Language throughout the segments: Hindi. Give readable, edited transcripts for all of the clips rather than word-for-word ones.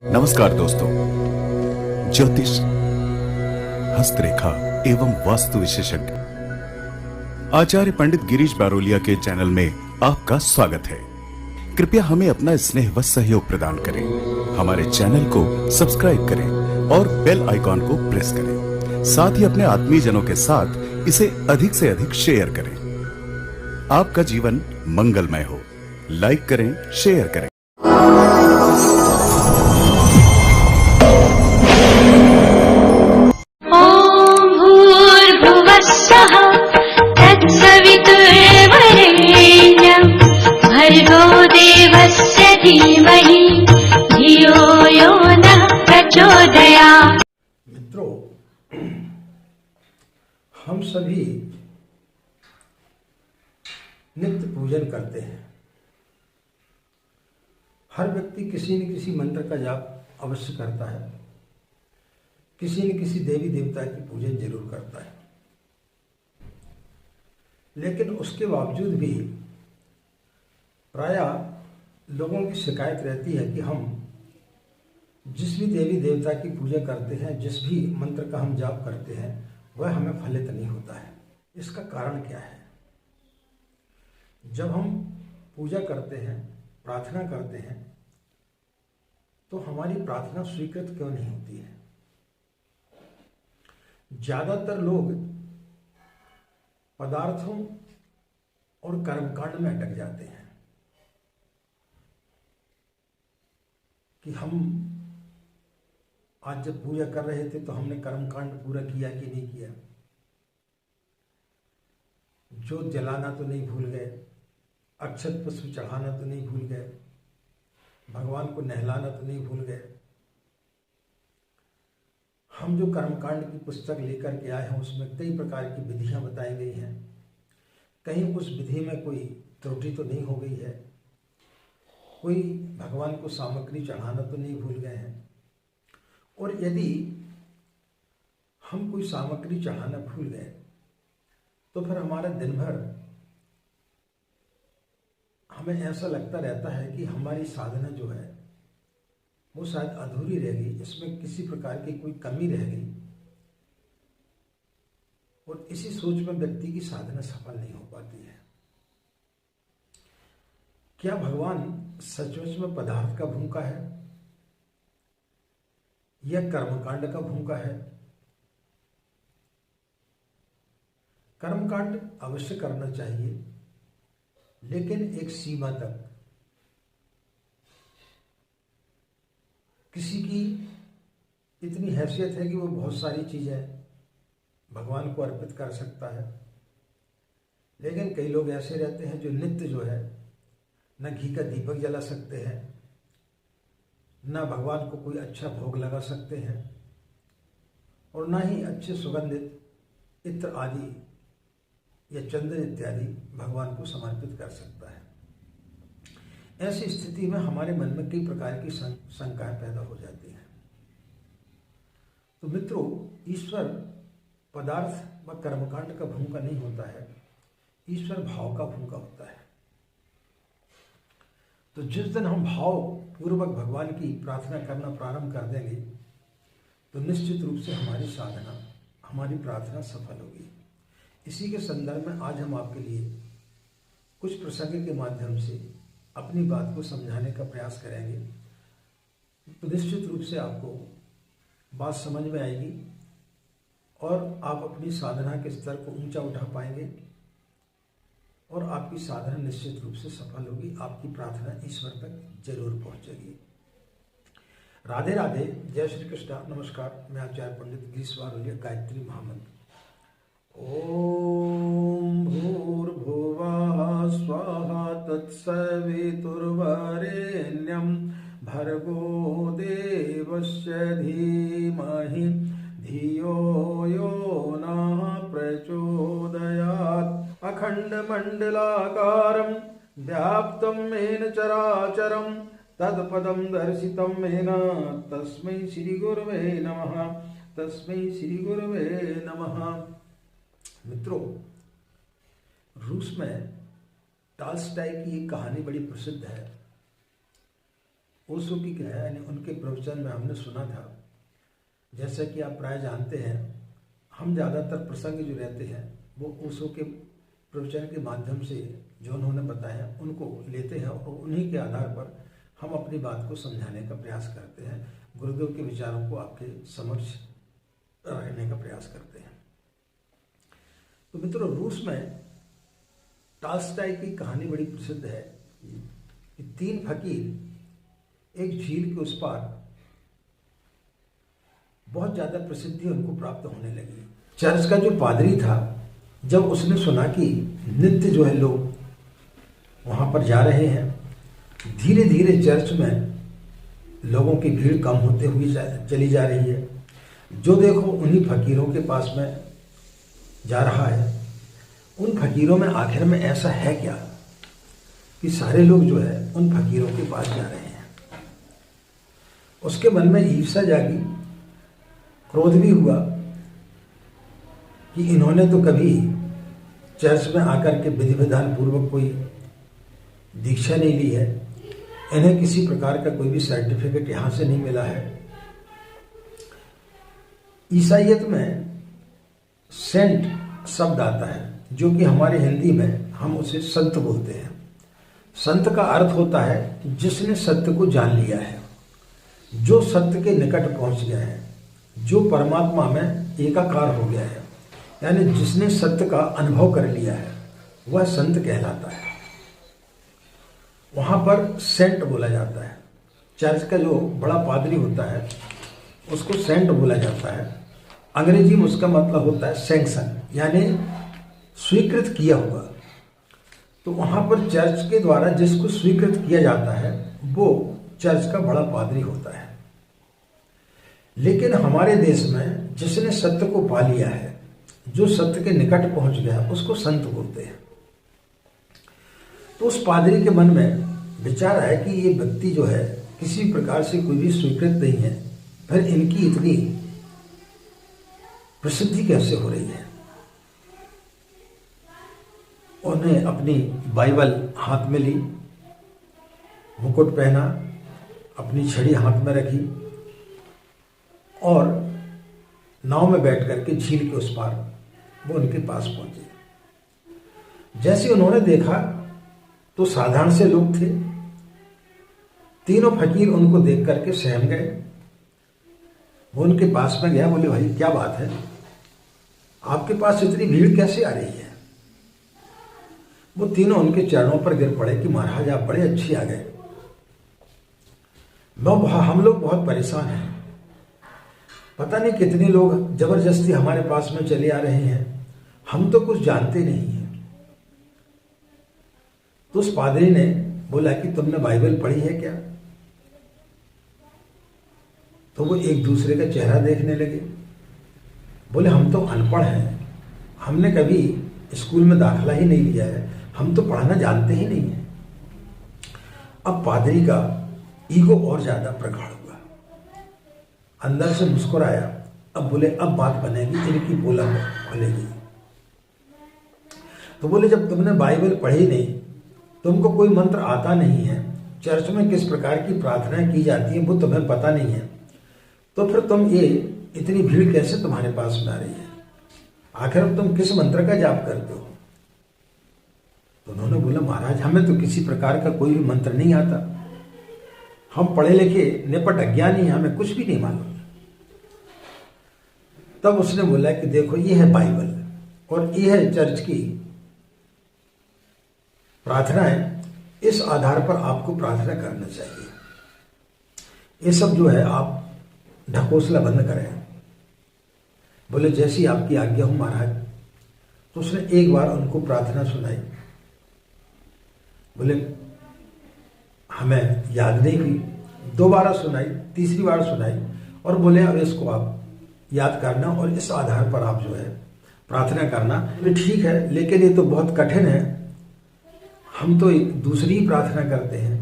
नमस्कार दोस्तों, ज्योतिष, हस्तरेखा एवं वास्तु विशेषज्ञ आचार्य पंडित गिरीश बारोलिया के चैनल में आपका स्वागत है। कृपया हमें अपना स्नेह व सहयोग प्रदान करें। हमारे चैनल को सब्सक्राइब करें और बेल आइकॉन को प्रेस करें। साथ ही अपने आत्मीय जनों के साथ इसे अधिक से अधिक शेयर करें। आपका जीवन मंगलमय हो। लाइक करें, शेयर करें। भूर्भुवस्सुः तत्सवितुर्वरेण्यं भर्गो देवस्य धीमहि धियो यो नः प्रचोदयात्। मित्रों, हम सभी नित्य पूजन करते हैं। हर व्यक्ति किसी न किसी मंत्र का जाप अवश्य करता है, किसी न किसी देवी देवता की पूजन जरूर करता है। लेकिन उसके बावजूद भी प्रायः लोगों की शिकायत रहती है कि हम जिस भी देवी देवता की पूजा करते हैं, जिस भी मंत्र का हम जाप करते हैं, वह हमें फलित नहीं होता है। इसका कारण क्या है? जब हम पूजा करते हैं, प्रार्थना करते हैं, तो हमारी प्रार्थना स्वीकृत क्यों नहीं होती है? ज्यादातर लोग पदार्थों और कर्मकांड में अटक जाते हैं कि हम आज जब पूजा कर रहे थे तो हमने कर्मकांड पूरा किया कि नहीं किया, जोत जलाना तो नहीं भूल गए, अक्षत पुष्प चढ़ाना तो नहीं भूल गए, भगवान को नहलाना तो नहीं भूल गए। हम जो कर्मकांड की पुस्तक लेकर के आए हैं उसमें कई प्रकार की विधियां बताई गई हैं। कहीं उस विधि में कोई त्रुटि तो नहीं हो गई है, कोई भगवान को सामग्री चढ़ाना तो नहीं भूल गए हैं। और यदि हम कोई सामग्री चढ़ाना भूल गए तो फिर हमारा दिन भर हमें ऐसा लगता रहता है कि हमारी साधना जो है वो शायद अधूरी रह गई, इसमें किसी प्रकार की कोई कमी रह गई। और इसी सोच में व्यक्ति की साधना सफल नहीं हो पाती है। क्या भगवान सचमुच में पदार्थ का भूखा है या कर्मकांड का भूखा है? कर्मकांड अवश्य करना चाहिए, लेकिन एक सीमा तक। किसी की इतनी हैसियत है कि वो बहुत सारी चीजें भगवान को अर्पित कर सकता है, लेकिन कई लोग ऐसे रहते हैं जो नित्य जो है न घी का दीपक जला सकते हैं, न भगवान को कोई अच्छा भोग लगा सकते हैं, और न ही अच्छे सुगंधित इत्र आदि या चंदन इत्यादि भगवान को समर्पित कर सकता है। ऐसी स्थिति में हमारे मन में कई प्रकार की शंकाएं पैदा हो जाती हैं। तो मित्रों, ईश्वर पदार्थ व कर्मकांड का भूखा नहीं होता है, ईश्वर भाव का भूखा होता है। तो जिस दिन हम भाव पूर्वक भगवान की प्रार्थना करना प्रारंभ कर देंगे तो निश्चित रूप से हमारी साधना, हमारी प्रार्थना सफल होगी। इसी के संदर्भ में आज हम आपके लिए कुछ प्रसंग के माध्यम से अपनी बात को समझाने का प्रयास करेंगे। तो निश्चित रूप से आपको बात समझ में आएगी और आप अपनी साधना के स्तर को ऊंचा उठा पाएंगे और आपकी साधना निश्चित रूप से सफल होगी। आपकी प्रार्थना ईश्वर तक जरूर पहुंचेगी। राधे राधे, जय श्री कृष्ण, नमस्कार। मैं आचार्य पंडित गिरीश बारोलिया, गायत्री महामंत्र। ओम भूर्भुवः स्वः तत्सवितुर्वरेण्यं भर्गो देवस्य धीमहि धियो यो नः प्रचोदयात्। अखण्डमण्डलाकारं व्याप्तं येन चराचरं तत्पदं दर्शितं येन तस्मै श्रीगुरवे नमः, तस्मै श्रीगुरवे नमः। मित्रों, रूस में टॉल्स्टॉय की एक कहानी बड़ी प्रसिद्ध है। ओशो की क्या है, यानी उनके प्रवचन में हमने सुना था, जैसा कि आप प्राय जानते हैं, हम ज़्यादातर प्रसंग जो रहते हैं वो ओशो के प्रवचन के माध्यम से जो उन्होंने बताया उनको लेते हैं और उन्हीं के आधार पर हम अपनी बात को समझाने का प्रयास करते हैं, गुरुदेव के विचारों को आपके समक्ष रखने का प्रयास करते हैं। तो मित्रों, रूस में टॉल्स्टॉय की कहानी बड़ी प्रसिद्ध है कि 3 फकीर एक झील के उस पार बहुत ज्यादा प्रसिद्धि उनको प्राप्त होने लगी। चर्च का जो पादरी था, जब उसने सुना कि नित्य जो है लोग वहां पर जा रहे हैं, धीरे धीरे चर्च में लोगों की भीड़ कम होते हुए चली जा रही है, जो देखो उन्हीं फकीरों के पास में जा रहा है। उन फकीरों में आखिर में ऐसा है क्या कि सारे लोग जो है उन फकीरों के पास जा रहे हैं। उसके मन में ईर्ष्या जागी, क्रोध भी हुआ कि इन्होंने तो कभी चर्च में आकर के विधि विधान पूर्वक कोई दीक्षा नहीं ली है, इन्हें किसी प्रकार का कोई भी सर्टिफिकेट यहां से नहीं मिला है। ईसाईयत में सेंट शब्द आता है, जो कि हमारे हिंदी में हम उसे संत बोलते हैं। संत का अर्थ होता है जिसने सत्य को जान लिया है, जो सत्य के निकट पहुंच गया है, जो परमात्मा में एकाकार हो गया है, यानी जिसने सत्य का अनुभव कर लिया है, वह संत कहलाता है। वहां पर सेंट बोला जाता है। चर्च का जो बड़ा पादरी होता है उसको सेंट बोला जाता है। अंग्रेजी में उसका मतलब होता है सैंक्शन, यानी स्वीकृत किया हुआ। तो वहां पर चर्च के द्वारा जिसको स्वीकृत किया जाता है वो चर्च का बड़ा पादरी होता है। लेकिन हमारे देश में जिसने सत्य को पा लिया है, जो सत्य के निकट पहुंच गया, उसको संत बोलते हैं। तो उस पादरी के मन में विचार है कि ये व्यक्ति जो है किसी प्रकार से कोई भी स्वीकृत नहीं है, फिर इनकी इतनी प्रसिद्धि कैसे हो रही है। उन्हें अपनी बाइबल हाथ में ली, मुकुट पहना, अपनी छड़ी हाथ में रखी और नाव में बैठ करके झील के उस पार वो उनके पास पहुंचे। जैसे उन्होंने देखा तो साधारण से लोग थे। तीनों फकीर उनको देख करके सहम गए। वो उनके पास में गया, बोले भाई क्या बात है, आपके पास इतनी भीड़ कैसे आ रही है। वो तीनों उनके चरणों पर गिर पड़े कि महाराज आप बड़े अच्छे आ गए, हम लोग बहुत परेशान हैं, पता नहीं कितने लोग जबरदस्ती हमारे पास में चले आ रहे हैं, हम तो कुछ जानते नहीं हैं। तो उस पादरी ने बोला कि तुमने बाइबल पढ़ी है क्या। तो वो एक दूसरे का चेहरा देखने लगे। बोले हम तो अनपढ़ हैं, हमने कभी स्कूल में दाखिला ही नहीं लिया है, हम तो पढ़ना जानते ही नहीं है। अब पादरी का ईगो और ज्यादा प्रगाढ़ हुआ, अंदर से मुस्कुराया। अब बोले अब बात बनेगी, इनकी पोलक खुलेगी। तो बोले जब तुमने बाइबल पढ़ी नहीं, तुमको कोई मंत्र आता नहीं है, चर्च में किस प्रकार की प्रार्थनाएं की जाती है वो तुम्हें पता नहीं है, तो फिर तुम ये इतनी भीड़ कैसे तुम्हारे पास में आ रही है, आखिर तुम किस मंत्र का जाप करते हो। तो उन्होंने बोला महाराज हमें तो किसी प्रकार का कोई भी मंत्र नहीं आता, हम पढ़े लिखे निपट अज्ञानी हैं, हमें कुछ भी नहीं मालूम। तब उसने बोला कि देखो ये है बाइबल और ये है चर्च की प्रार्थनाएं, इस आधार पर आपको प्रार्थना करना चाहिए। ये सब जो है आप ढकोसला बंद करें। बोले जैसी आपकी आज्ञा हो महाराज। तो उसने एक बार उनको प्रार्थना सुनाई। बोले हमें याद नहीं हुई, दोबारा सुनाई, तीसरी बार सुनाई और बोले अब इसको आप याद करना और इस आधार पर आप जो है प्रार्थना करना। बोले ठीक है, लेकिन ये तो बहुत कठिन है, हम तो दूसरी ही प्रार्थना करते हैं।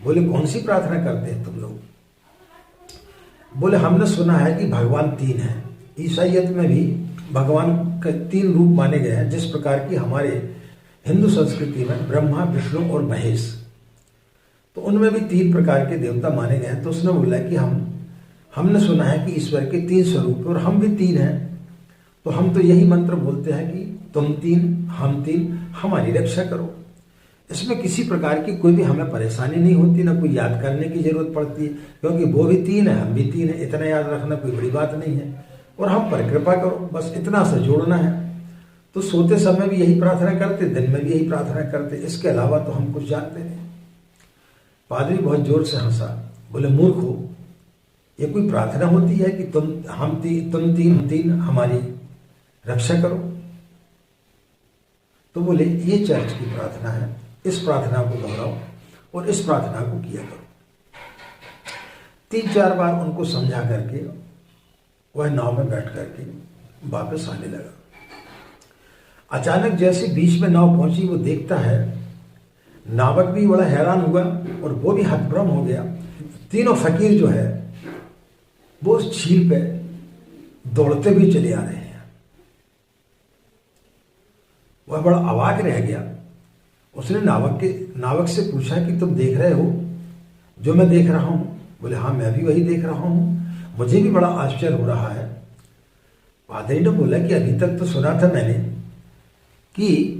बोले कौन सी प्रार्थना करते हैं तुम लोग। बोले हमने सुना है कि भगवान 3 हैं, ईसाईयत में भी भगवान के 3 रूप माने गए हैं, जिस प्रकार की हमारे हिंदू संस्कृति में ब्रह्मा, विष्णु और महेश। तो उनमें भी 3 प्रकार के देवता माने गए हैं। तो उसने बोला कि हमने सुना है कि ईश्वर के 3 स्वरूप हैं और हम भी 3 हैं, तो हम तो यही मंत्र बोलते हैं कि तुम 3 हम 3 हमारी रक्षा करो। इसमें किसी प्रकार की कोई भी हमें परेशानी नहीं होती, ना कोई याद करने की जरूरत पड़ती है, क्योंकि वो भी 3 है हम भी 3 है। इतना याद रखना कोई बड़ी बात नहीं है। और हम पर कृपा करो, बस इतना सा जोड़ना है। तो सोते समय भी यही प्रार्थना करते, दिन में भी यही प्रार्थना करते, इसके अलावा तो हम कुछ जानते नहीं। पादरी बहुत जोर से हंसा, बोले मूर्ख हो, ये कोई प्रार्थना होती है कि तुम 3 हमारी रक्षा करो? तो बोले ये चर्च की प्रार्थना है, इस प्रार्थना को दोहराओ और इस प्रार्थना को किया करो। 3-4 बार उनको समझा करके वह नाव में बैठ करके वापस आने लगा। अचानक जैसे बीच में नाव पहुंची, वो देखता है, नावक भी बड़ा हैरान हुआ और वो भी हतभ्रम हो गया। तीनों फकीर जो है वो उस झील पे दौड़ते भी चले आ रहे हैं। वह बड़ा अवाक रह गया। उसने नावक से पूछा कि तुम देख रहे हो जो मैं देख रहा हूं? बोले हाँ, मैं भी वही देख रहा हूं, मुझे भी बड़ा आश्चर्य हो रहा है। पादरी ने बोला कि अभी तक तो सुना था मैंने कि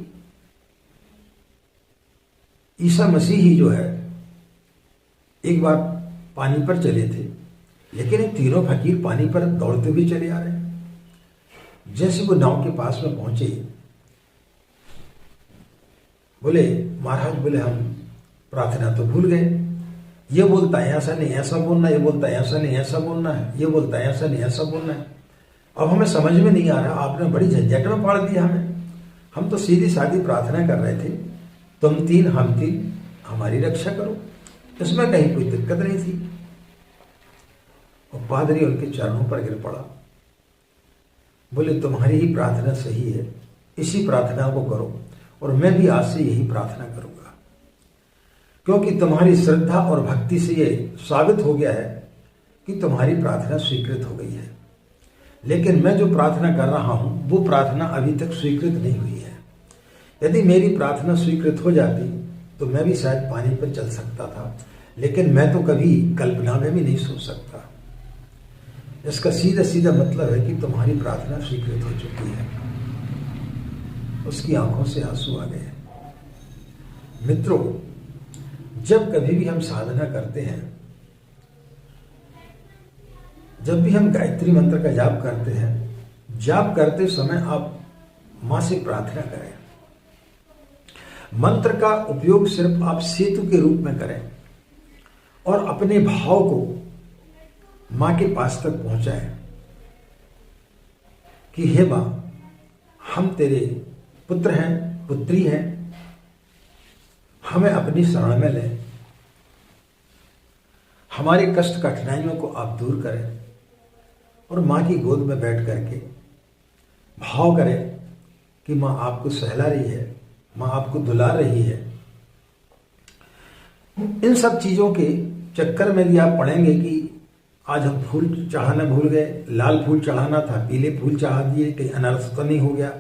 ईसा मसीह ही जो है एक बार पानी पर चले थे, लेकिन ये तीनों फकीर पानी पर दौड़ते हुए चले आ रहे हैं। जैसे वो नाव के पास में पहुंचे, बोले महाराज, बोले हम प्रार्थना तो भूल गए। ये बोलता है ऐसा नहीं ऐसा बोलना, ये बोलता है ऐसा नहीं ऐसा बोलना है, ये बोलता है ऐसा नहीं ऐसा बोलना है। अब हमें समझ में नहीं आ रहा, आपने बड़ी झंझट में पाड़ दिया हमें। हम तो सीधी सादी प्रार्थना कर रहे थे, तुम 3 हम 3 हमारी रक्षा करो, इसमें कहीं कोई दिक्कत नहीं थी। और पादरी उनके चरणों पर गिर पड़ा, बोले तुम्हारी ही प्रार्थना सही है, इसी प्रार्थना को करो और मैं भी आज से यही प्रार्थना करूंगा, क्योंकि तुम्हारी श्रद्धा और भक्ति से ये साबित हो गया है कि तुम्हारी प्रार्थना स्वीकृत हो गई है। लेकिन मैं जो प्रार्थना कर रहा हूं वो प्रार्थना अभी तक स्वीकृत नहीं हुई है। यदि मेरी प्रार्थना स्वीकृत हो जाती तो मैं भी शायद पानी पर चल सकता था, लेकिन मैं तो कभी कल्पना में भी नहीं सोच सकता। इसका सीधा सीधा मतलब है कि तुम्हारी प्रार्थना स्वीकृत हो चुकी है। उसकी आंखों से आंसू आ गए। मित्रों, जब कभी भी हम साधना करते हैं, जब भी हम गायत्री मंत्र का जाप करते हैं, जाप करते समय आप मां से प्रार्थना करें। मंत्र का उपयोग सिर्फ आप सेतु के रूप में करें और अपने भाव को मां के पास तक पहुंचाएं कि हे मां, हम तेरे पुत्र हैं, पुत्री हैं, हमें अपनी शरण में लें, हमारे कष्ट कठिनाइयों को आप दूर करें। और मां की गोद में बैठ करके भाव करें कि मां आपको सहला रही है, मां आपको दुलार रही है। इन सब चीजों के चक्कर में भी आप पढ़ेंगे कि आज हम फूल चढ़ाना भूल गए, लाल फूल चढ़ाना था, पीले फूल चढ़ा दिए, कहीं अनर्थ तो नहीं हो गया,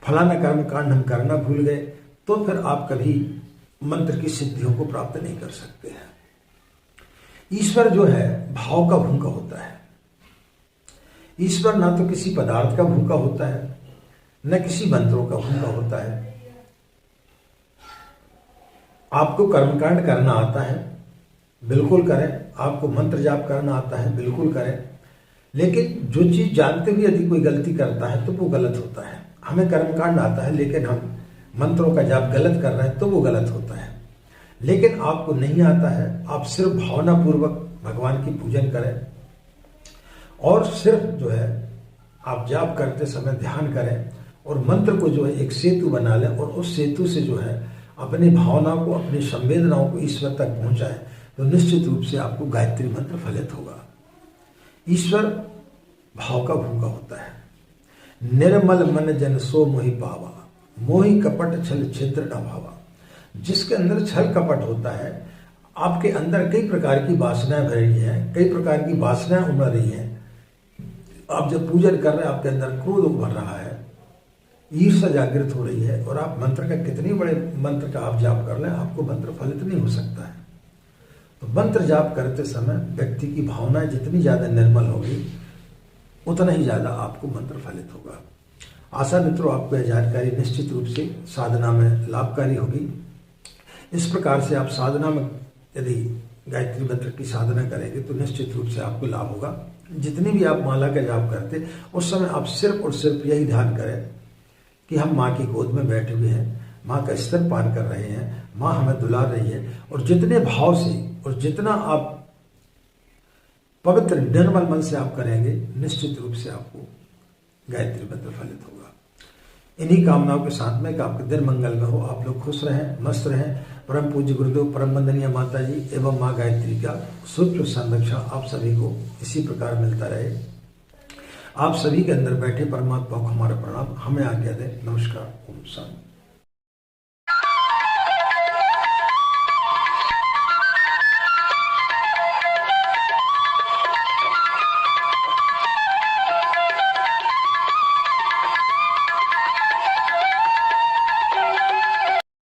फलाना कर्म कांड हम करना भूल गए, तो फिर आप कभी मंत्र की सिद्धियों को प्राप्त नहीं कर सकते हैं। ईश्वर जो है भाव का भूखा होता है। ईश्वर ना तो किसी पदार्थ का भूखा होता है, न किसी मंत्रों का भूखा होता है। आपको कर्मकांड करना आता है, बिल्कुल करें। आपको मंत्र जाप करना आता है, बिल्कुल करें। लेकिन जो चीज जानते हुए यदि कोई गलती करता है तो वो गलत होता है। हमें कर्मकांड आता है लेकिन हम मंत्रों का जाप गलत कर रहे हैं तो वो गलत होता है। लेकिन आपको नहीं आता है, आप सिर्फ भावना पूर्वक भगवान की पूजन करें और सिर्फ जो है आप जाप करते समय ध्यान करें और मंत्र को जो है एक सेतु बना लें और उस सेतु से जो है अपनी भावनाओं को, अपनी संवेदनाओं को ईश्वर तक पहुंचाएं, तो निश्चित रूप से आपको गायत्री मंत्र फलित होगा। ईश्वर भाव का भूखा होता है। निर्मल मन जन सो मोहि पावा, मोहि कपट छल छिद्र न भावा। जिसके अंदर छल कपट होता है, आपके अंदर कई प्रकार की वासनाएं भर रही हैं, कई प्रकार की वासनाएं उमड़ रही हैं। आप जब पूजन कर रहे हैं, आपके अंदर क्रोध उभर रहा है, ईर्ष्या जागृत हो रही है और आप मंत्र का कितने बड़े मंत्र का आप जाप कर लें, आपको मंत्र फलित नहीं हो सकता है। तो मंत्र जाप करते समय व्यक्ति की भावनाएं जितनी ज़्यादा निर्मल होगी उतना ही ज़्यादा आपको मंत्र फलित होगा। आशा मित्रों, आपको यह जानकारी निश्चित रूप से साधना में लाभकारी होगी। इस प्रकार से आप साधना में यदि गायत्री मंत्र की साधना करेंगे तो निश्चित रूप से आपको लाभ होगा। जितनी भी आप माला का जाप करते उस समय आप सिर्फ और सिर्फ यही ध्यान करें कि हम माँ की गोद में बैठे हुए हैं, माँ का स्तनपान कर रहे हैं, माँ हमें दुलार रही है। और जितने भाव से और जितना आप पवित्र निर्मल मन से आप करेंगे निश्चित रूप से आपको गायत्री मंत्र फलित होगा। इन्हीं कामनाओं के साथ में कि आपके दिन मंगल में हो, आप लोग खुश रहें, मस्त रहें। परम पूज्य गुरुदेव, परम वंदनीय माता जी एवं माँ गायत्री का सूक्ष्म संरक्षण आप सभी को इसी प्रकार मिलता रहे। आप सभी के अंदर बैठे परमात्मा को हमारा प्रणाम। हमें आज्ञा दें। नमस्कार। ओम शांति।